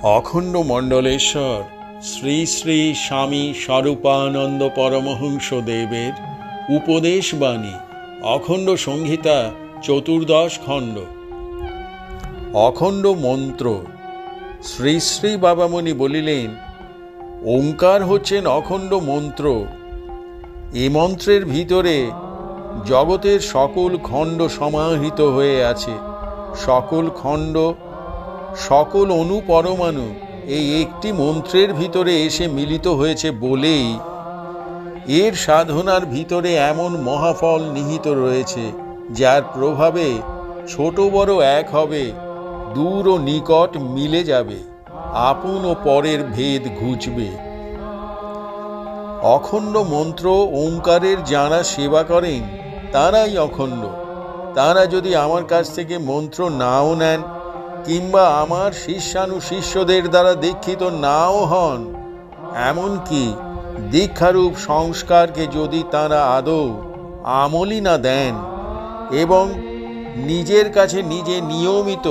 অখণ্ড মণ্ডলেশ্বর শ্রী শ্রী স্বামী স্বরূপানন্দ পরমহংস দেবের উপদেশ বাণী অখণ্ড সংহিতা চতুর্দশ খণ্ড। অখণ্ড মন্ত্র। শ্রী শ্রী বাবামণি বলিলেন, ওঙ্কার হচ্ছেন অখণ্ড মন্ত্র। এ মন্ত্রের ভিতরে জগতের সকল খণ্ড সমাহিত হয়ে আছে। সকল খণ্ড, সকল অণু পরমাণু এই একটি মন্ত্রের ভিতরে এসে মিলিত হয়েছে বলেই এর সাধনার ভিতরে এমন মহাফল নিহিত রয়েছে, যার প্রভাবে ছোট বড় এক হবে, দূর ও নিকট মিলে যাবে, আপন ও পরের ভেদ ঘুচবে। অখণ্ড মন্ত্র ওঙ্কারের যাঁরা সেবা করেন তারাই অখণ্ড। তারা যদি আমার কাছ থেকে মন্ত্র নাও নেন কিংবা আমার শিষ্যানুশিষ্যদের দ্বারা দীক্ষিত নাও হন, এমনকি দীক্ষারূপ সংস্কারকে যদি তাঁরা আদৌ আমলই না দেন এবং নিজের কাছে নিজে নিয়মিত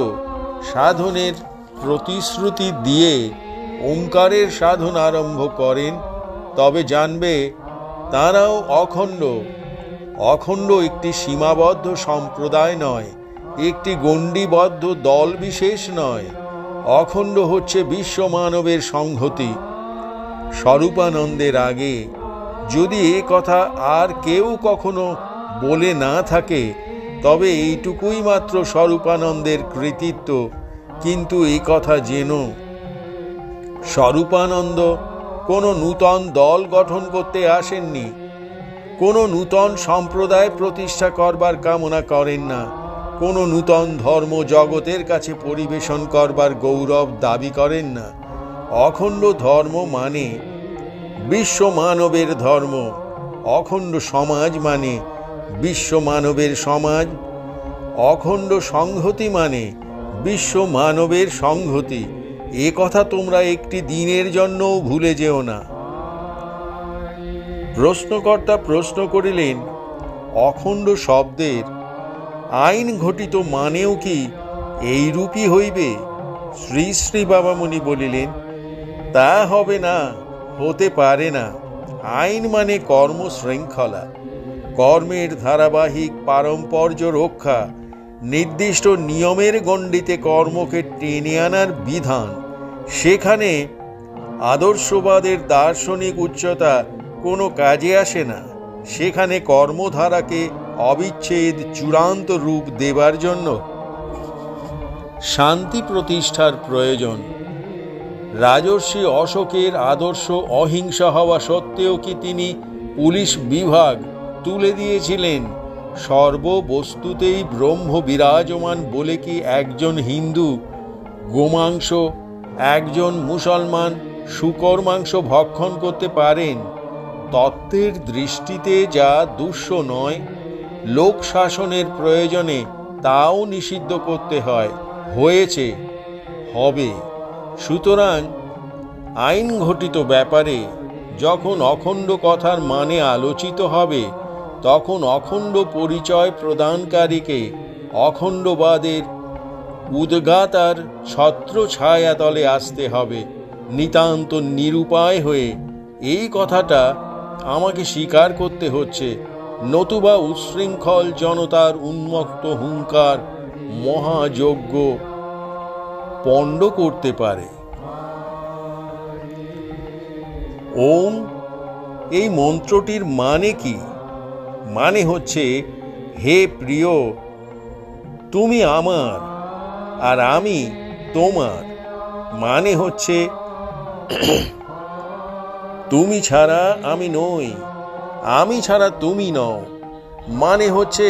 সাধনের প্রতিশ্রুতি দিয়ে ওঙ্কারের সাধন আরম্ভ করেন, তবে জানবে তাঁরাও অখণ্ড। অখণ্ড একটি সীমাবদ্ধ সম্প্রদায় নয়, একটি গণ্ডিবদ্ধ দল বিশেষ নয়। অখণ্ড হচ্ছে বিশ্ব মানবের সংহতি। স্বরূপানন্দের আগে যদি এ কথা আর কেউ কখনো বলে না থাকে, তবে এইটুকুই মাত্র স্বরূপানন্দের কৃতিত্ব। কিন্তু এই কথা যেন স্বরূপানন্দ কোনো নূতন দল গঠন করতে আসেননি, কোনো নূতন সম্প্রদায় প্রতিষ্ঠা করবার কামনা করেন না, কোনো নূতন ধর্ম জগতের কাছে পরিবেশন করবার গৌরব দাবি করেন না। অখণ্ড ধর্ম মানে বিশ্ব মানবের ধর্ম, অখণ্ড সমাজ মানে বিশ্ব মানবের সমাজ, অখণ্ড সংহতি মানে বিশ্ব মানবের সংহতি। এ কথা তোমরা একটি দিনের জন্যও ভুলে যেও না। প্রশ্নকর্তা প্রশ্ন করিলেন, অখণ্ড শব্দের আইন ঘটিত মানেও কি এইরূপই হইবে? শ্রী শ্রী বাবামণি বলিলেন, তা হবে না, হতে পারে না। আইন মানে কর্ম শৃঙ্খলা, কর্মের ধারাবাহিক পারম্পর্য রক্ষা, নির্দিষ্ট নিয়মের গণ্ডিতে কর্মকে টেনে আনার বিধান। সেখানে আদর্শবাদের দার্শনিক উচ্চতা কোনো কাজে আসে না। সেখানে কর্মধারাকে অবিচ্ছেদ চূড়ান্ত রূপ দেবার জন্য শান্তি প্রতিষ্ঠার প্রয়োজন। রাজর্ষি অশোকের আদর্শ অহিংসা হওয়া সত্ত্বেও কি তিনি পুলিশ বিভাগ তুলে দিয়েছিলেন? সর্ববস্তুতেই ব্রহ্ম বিরাজমান বলে কি একজন হিন্দু গোমাংস, একজন মুসলমান শূকর মাংস ভক্ষণ করতে পারেন? তত্ত্বের দৃষ্টিতে যা দুষ্য নয়, লোক শাসনের প্রয়োজনে তাও নিষিদ্ধ করতে হয়, হয়েছে, হবে। সুতরাং আইন ঘটিত ব্যাপারে যখন অখণ্ড কথার মানে আলোচিত হবে, তখন অখণ্ড পরিচয় প্রদানকারীকে অখণ্ডবাদের উদ্গাতার ছত্র ছায়া তলে আসতে হবে। নিতান্ত নিরুপায় হয়ে এই কথাটা আমাকে স্বীকার করতে হচ্ছে, নতুবা উচ্ছৃঙ্খল জনতার উন্মত্ত হুঙ্কার মহাযজ্ঞ পণ্ড করতে পারে। ওম এই মন্ত্রটির মানে কি? মানে হচ্ছে, হে প্রিয়, তুমি আমার আর আমি তোমার। মানে হচ্ছে, তুমি ছাড়া আমি নই, আমি ছাড়া তুমি নও। মানে হচ্ছে,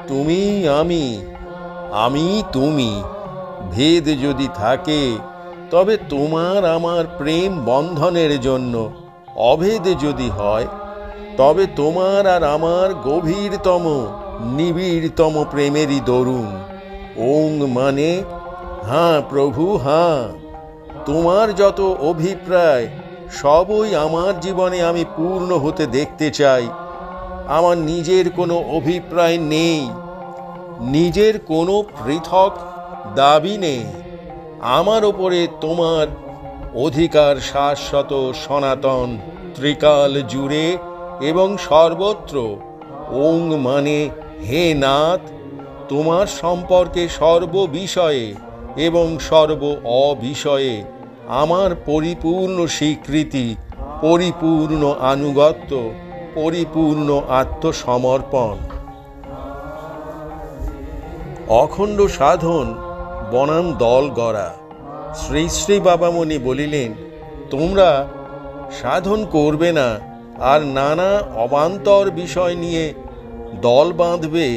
তুমি আমি, আমি তুমি। ভেদ যদি থাকে তবে তোমার আমার প্রেম বন্ধনের জন্য, অভেদ যদি হয় তবে তোমার আর আমার গভীরতম নিবিড়তম প্রেমেরই দরুন। ওং মানে হ্যাঁ প্রভু, হ্যাঁ, তোমার যত অভিপ্রায় সবই আমার জীবনে আমি পূর্ণ হতে দেখতে চাই। আমার নিজের কোনো অভিপ্রায় নেই, নিজের কোনো পৃথক দাবি নেই। আমার ওপরে তোমার অধিকার শাশ্বত সনাতন ত্রিকাল জুড়ে এবং সর্বত্র। ওং মানে হে নাথ, তোমার সম্পর্কে সর্ব বিষয়ে এবং সর্ব অবিষয়ে আমার পরিপূর্ণ স্বীকৃতি, পরিপূর্ণ আনুগত্য, পরিপূর্ণ আত্মসমর্পণ। অখণ্ড সাধন বনাম দল গড়া। শ্রী শ্রী বাবামণি বলিলেন, তোমরা সাধন করবে না আর নানা অবান্তর বিষয় নিয়ে দল বাঁধবে,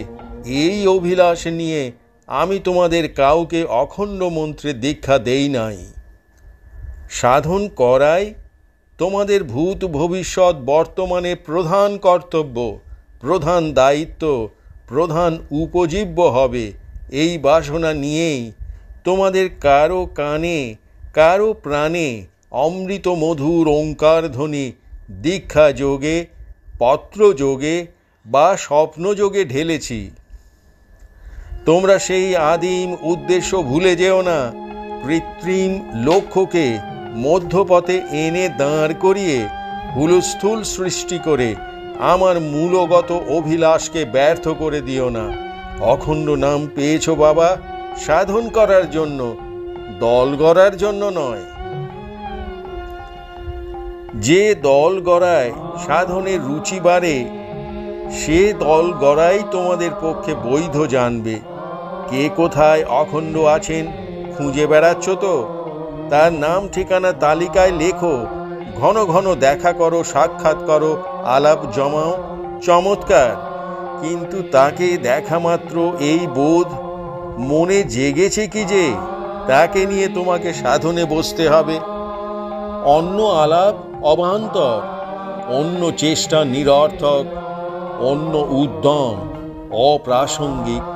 এই অভিলাষ নিয়ে আমি তোমাদের কাউকে অখণ্ড মন্ত্রে দীক্ষা দেই নাই। সাধন করাই তোমাদের ভূত ভবিষ্যৎ বর্তমানে প্রধান কর্তব্য, প্রধান দায়িত্ব, প্রধান উপজীব্য হবে। এই বাসনা নিয়েই তোমাদের কারো কানে কারো প্রাণে অমৃত মধুর ওঙ্কার ধ্বনি দীক্ষা যোগে, পত্র যোগে বা স্বপ্ন যোগে ঢেলেছি। তোমরা সেই আদিম উদ্দেশ্য ভুলে যেও না। কৃত্রিম লক্ষ্যকে মধ্যপথে এনে দাঁড় করিয়ে হুলস্থুল সৃষ্টি করে আমার মূলগত অভিলাষকে ব্যর্থ করে দিও না। অখণ্ড নাম পেয়েছ বাবা সাধন করার জন্য, দল গড়ার জন্য নয়। যে দল গড়ায় সাধনের রুচি বাড়ে, সে দল গড়াই তোমাদের পক্ষে বৈধ জানবে। কে কোথায় অখণ্ড আছেন খুঁজে বেড়াচ্ছ তো? তার নাম ঠিকানা তালিকায় লেখো, ঘন ঘন দেখা করো, সাক্ষাৎ করো, আলাপ জমাও, চমৎকার। কিন্তু তাকে দেখা মাত্র এই বোধ মনে জেগেছে কি যে তাকে নিয়ে তোমাকে সাধনে বসতে হবে। অন্য আলাপ অবান্তর, অন্য চেষ্টা নিরর্থক, অন্য উদ্যম অপ্রাসঙ্গিক।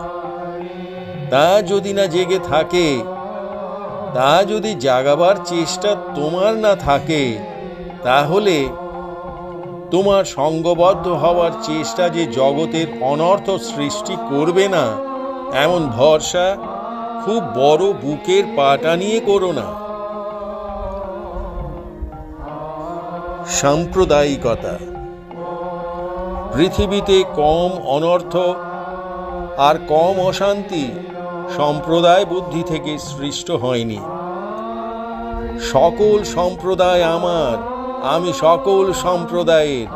তা যদি না জেগে থাকে, তা যদি জাগাবার চেষ্টা তোমার না থাকে, তাহলে তোমার সঙ্গবদ্ধ হওয়ার চেষ্টা যে জগতের অনর্থ সৃষ্টি করবে না, এমন ভরসা খুব বড় বুকের পাটা নিয়ে করো না। সাম্প্রদায়িকতা। পৃথিবীতে কম অনর্থ আর কম অশান্তি সম্প্রদায় বুদ্ধি থেকে সৃষ্ট হয়নি। সকল সম্প্রদায় আমার, আমি সকল সম্প্রদায়ের,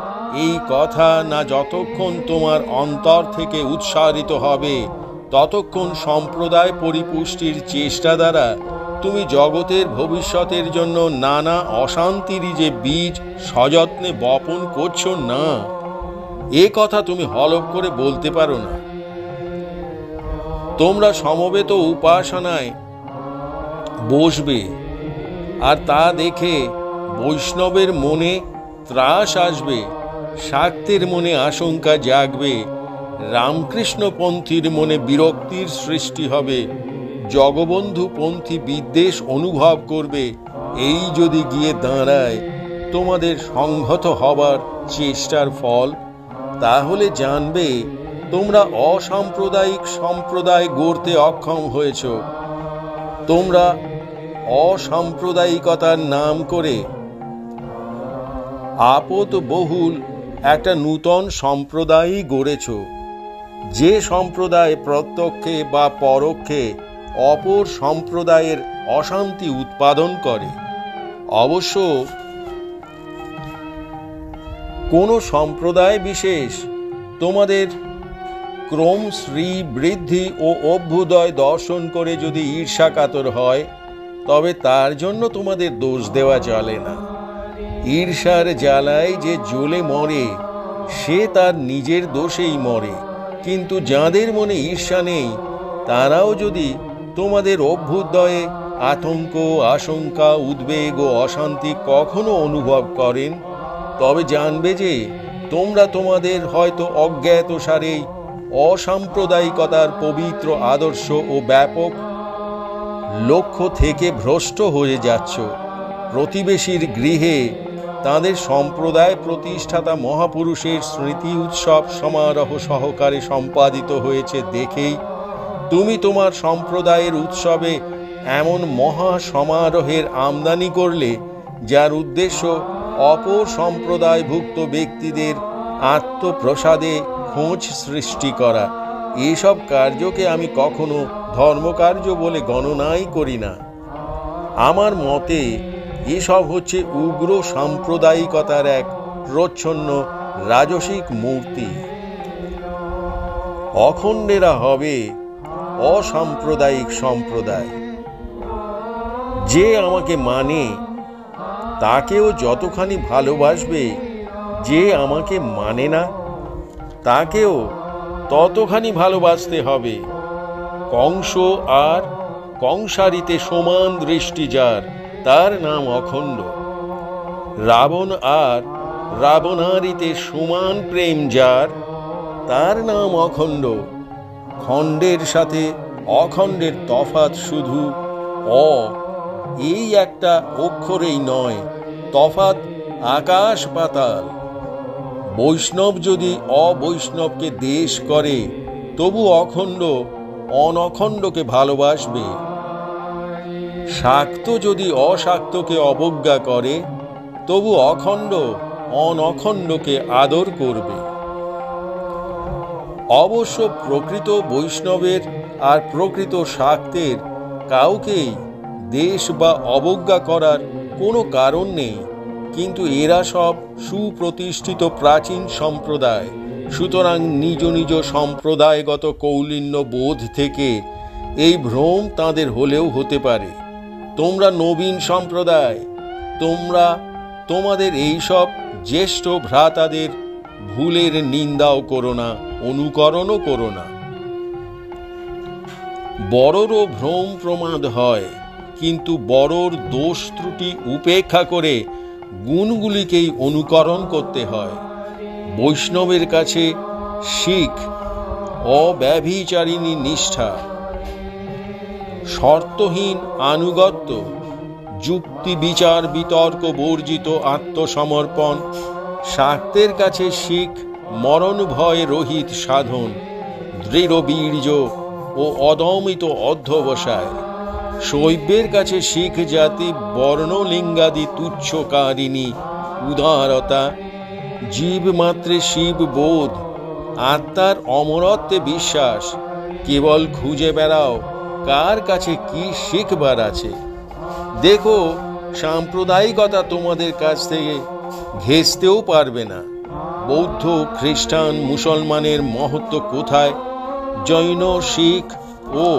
এই কথা না যতক্ষণ তোমার অন্তর থেকে উৎসারিত হবে, ততক্ষণ সম্প্রদায় পরিপুষ্টির চেষ্টা দ্বারা তুমি জগতের ভবিষ্যতের জন্য নানা অশান্তির যে বীজ সযত্নে বপন করছো না, এ কথা তুমি হলফ করে বলতে পারো না। তোমরা সমবেত উপাসনায় বসবে, আর তা দেখে বৈষ্ণবের মনে ত্রাস আসবে, শাক্তের মনে আশঙ্কা জাগবে, রামকৃষ্ণপন্থীর মনে বিরক্তির সৃষ্টি হবে, জগবন্ধু পন্থী বিদ্বেষ অনুভব করবে। এই যদি গিয়ে দাঁড়ায় তোমাদের সংহত হবার চেষ্টার ফল, তাহলে জানবে তোমরা অসাম্প্রদায়িক সম্প্রদায় গড়তে অক্ষম হয়েছ। তোমরা অসাম্প্রদায়িকতার নাম করে আপদ বহুল একটা নূতন সম্প্রদায়ই গড়েছ, যে সম্প্রদায় প্রত্যক্ষে বা পরোক্ষে অপর সম্প্রদায়ের অশান্তি উৎপাদন করে। অবশ্য কোন সম্প্রদায় বিশেষ তোমাদের ক্রম শ্রী বৃদ্ধি ও অভ্যুদয় দর্শন করে যদি ঈর্ষাকাতর হয়, তবে তার জন্য তোমাদের দোষ দেওয়া চলে না। ঈর্ষার জ্বালায় যে জ্বলে মরে, সে তার নিজের দোষেই মরে। কিন্তু যাদের মনে ঈর্ষা নেই, তারাও যদি তোমাদের অভ্যুদয়ে আতঙ্ক, আশঙ্কা, উদ্বেগ ও অশান্তি কখনো অনুভব করেন, তবে জানবে যে তোমরা তোমাদের হয়তো অজ্ঞাতসারেই অসাম্প্রদায়িকতার পবিত্র আদর্শ ও ব্যাপক লক্ষ্য থেকে ভ্রষ্ট হয়ে যাচ্ছ। প্রতিবেশীর গৃহে তাদের সম্প্রদায় প্রতিষ্ঠাতা মহাপুরুষের স্মৃতি উৎসব সমারোহ সহকারে সম্পাদিত হয়েছে দেখেই তুমি তোমার সম্প্রদায়ের উৎসবে এমন মহা সমারোহের আমদানি করলে যার উদ্দেশ্য অপর সম্প্রদায়ভুক্ত ব্যক্তিদের আত্মপ্রসাদে খোঁজ সৃষ্টি করা, এসব কার্যকে আমি কখনো ধর্মকার্য বলে গণনাই করি না। আমার মতে এসব হচ্ছে উগ্র সাম্প্রদায়িকতার এক প্রচ্ছন্ন রাজসিক মূর্তি। অখণ্ডেরা হবে অসাম্প্রদায়িক সম্প্রদায়। যে আমাকে মানে তাকেও যতখানি ভালোবাসবে, যে আমাকে মানে না তাকেও ততখানি ভালোবাসতে হবে। কংস আর কংসারিতে সমান দৃষ্টি যার, তার নাম অখণ্ড। রাবণ আর রাবণারিতে সমান প্রেম যার, তার নাম অখণ্ড। খণ্ডের সাথে অখণ্ডের তফাৎ শুধু অ, এই একটা অক্ষরেই নয়, তফাৎ আকাশ পাতাল। বৈষ্ণব যদি অবৈষ্ণবকে দেশ করে, তবু অখণ্ড অনখণ্ডকে ভালোবাসবে। শাক্ত যদি অশাক্তকে অবজ্ঞা করে, তবু অখণ্ড অনখণ্ডকে আদর করবে। অবশ্য প্রকৃত বৈষ্ণবের আর প্রকৃত শাক্তের কাউকেই দেশ বা অবজ্ঞা করার কোনো কারণ নেই, কিন্তু এরা সব সুপ্রতিষ্ঠিত প্রাচীন সম্প্রদায়। সুতরাং নিজ নিজ সম্প্রদায়গত কৌলিন্য বোধ থেকে এই ভ্রম তাদের হলেও হতে পারে। তোমরা নবীন সম্প্রদায়, তোমরা তোমাদের এইসব জ্যেষ্ঠ ভ্রাতাদের ভুলের নিন্দাও করো না, অনুকরণও করো না। বড়রও ভ্রম প্রমাদ হয়, কিন্তু বড়র দোষ ত্রুটি উপেক্ষা করে গুণগুলিকেই অনুকরণ করতে হয়। বৈষ্ণবের কাছে শিখ অব্যভিচারিণী নিষ্ঠা, শর্তহীন আনুগত্য, যুক্তি বিচার বিতর্ক বর্জিত আত্মসমর্পণ। শাক্তের কাছে শিখ মরণ ভয় রহিত সাধন, দৃঢ় বীর্য ও অদমিত অধ্যবসায়। শৈবের কাছে শিখ জাতি বর্ণলিঙ্গাদি তুচ্ছকারিণী উদারতা, জীব মাত্রে শিব বোধ, আত্মার অমরত্বে বিশ্বাস। কেবল খুঁজে বেড়াও কার কাছে কি শিখবার আছে। দেখো, সাম্প্রদায়িকতা তোমাদের কাছ থেকে ঘেঁষতেও পারবে না। বৌদ্ধ, খ্রিস্টান, মুসলমানের মহত্ব কোথায়? জৈন, শিখ ও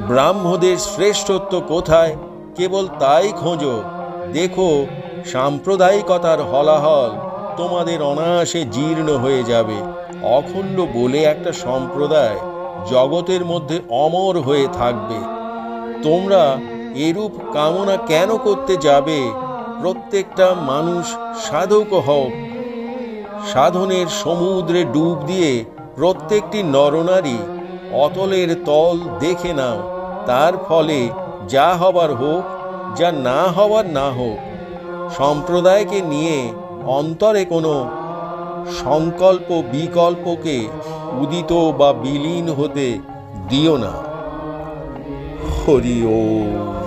ব্রাহ্মদের শ্রেষ্ঠত্ব কোথায়? কেবল তাই খোঁজো। দেখো, সাম্প্রদায়িকতার হলাহল তোমাদের অনায়াসে জীর্ণ হয়ে যাবে। অখণ্ড বলে একটা সম্প্রদায় জগতের মধ্যে অমর হয়ে থাকবে। তোমরা এরূপ কামনা কেন করতে যাবে? প্রত্যেকটা মানুষ সাধক হও। সাধনের সমুদ্রে ডুব দিয়ে প্রত্যেকটি নরনারী অতলের তল দেখে নাও। তার ফলে যা হবার হোক, যা না হবার না হোক। সম্প্রদায়কে নিয়ে অন্তরে কোনো সংকল্প বিকল্পকে উদিত বা বিলীন হতে দিও না। হরি ওম।